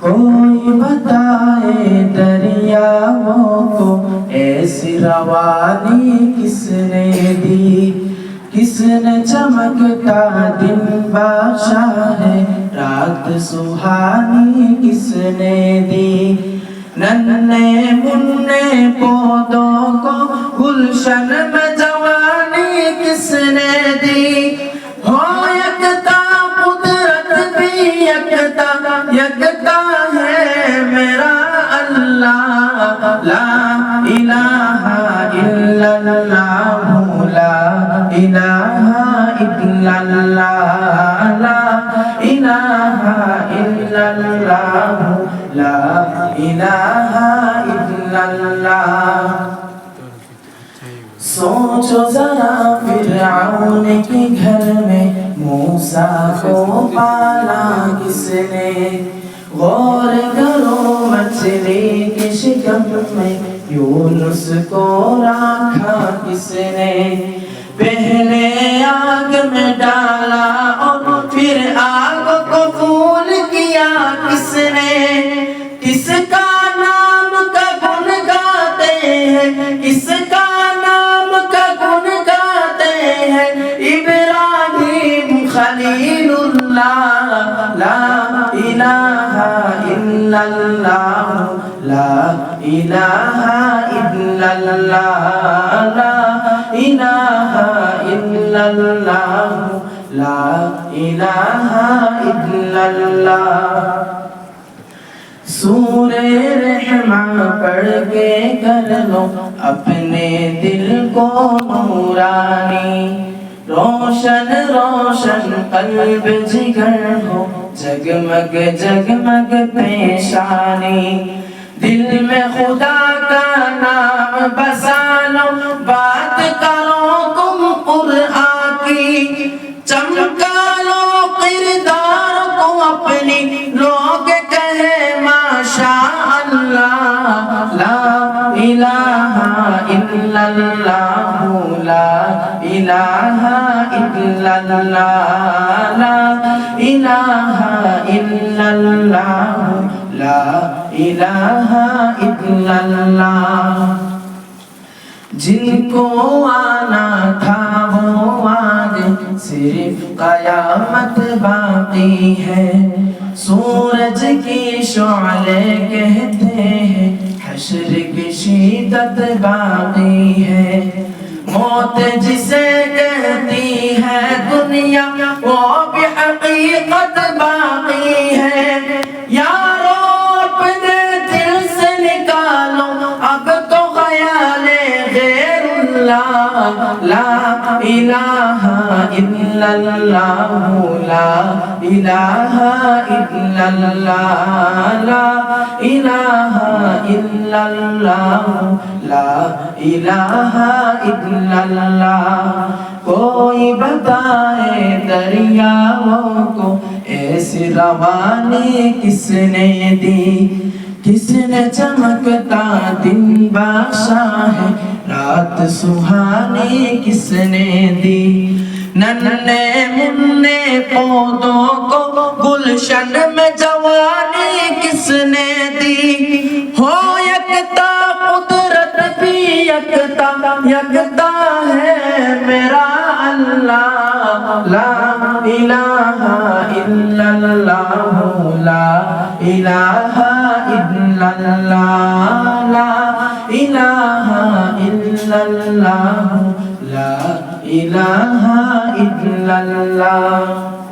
کوئی بتائے دریاؤں کو ایسی روانی کس نے دی، کس نے چمکتا دن بادشاہ ہے، رات سہانی کس نے دی، ننھے منھے پودوں کو گلشن میں جوانی کس نے دی، ہو یکتا قدرت بھی یکتا، یکتا ہے میرا اللہ، لا الہ الا اللہ، لا الہ الا اللہ، لا الہ الا اللہ، لا الہ الا اللہ۔ سوچو ذرا فرعون کے گھر میں موسیٰ کو پالا کس نے، غور کرو مچھلی کے شکم میں یونس کو رکھا کس نے، پہلے آگ میں ڈالا اور پھر آگ کو پھول کیا کس نے، کس کا نام کا گن گاتے ہیں، کس کا نام کا گن گاتے ہیں، ابراہیم خلیل اللہ، لا الہ الا اللہ، لا الہ الا اللہ، لا الہ الا اللہ، لا الہ الا اللہ۔ سورہ رحمہ پڑھ کے کر لو اپنے دل کو نورانی، روشن روشن قلب جگر ہو، جگمگ جگمگ پیشانی، دل میں خدا کا نام بسا لو، بات کرو تم قرآن کی، چمکا لو کردار کو اپنی، لوگ کہے ماشاء اللہ، لا الہ الا اللہ، لا الہ الا اللہ، لا الہ الا اللہ، لا الہ الا اللہ۔ جن کو آنا تھا وہ آج صرف قیامت باقی ہے، سورج کی شعلے کہتے ہیں حشر کی شدت باقی ہے، موت جسے کہتی ہے دنیا وہ بھی حقیقت باقی ہے، یارو اپنے دل سے نکالو اب تو خیال غیر اللہ، لا الہ الا اللہ، لا الہ الا اللہ، لا الہ الا اللہ، لا الہ الا اللہ۔ کوئی بتائے دریاؤں کو ایسی روانی کس نے دی، کس نے چمکتا دن بادشاہ ہے، رات سہانی کس نے دی، ننھے منھے پودوں کو گلشن میں جوانی کس نے دی، ہو یکتا قدرت بھی یکتا، یکتا ہے میرا اللہ، لا الہ الا اللہ، لا الہ الا اللہ، لا الہ الا اللہ، لا الہ الا اللہ۔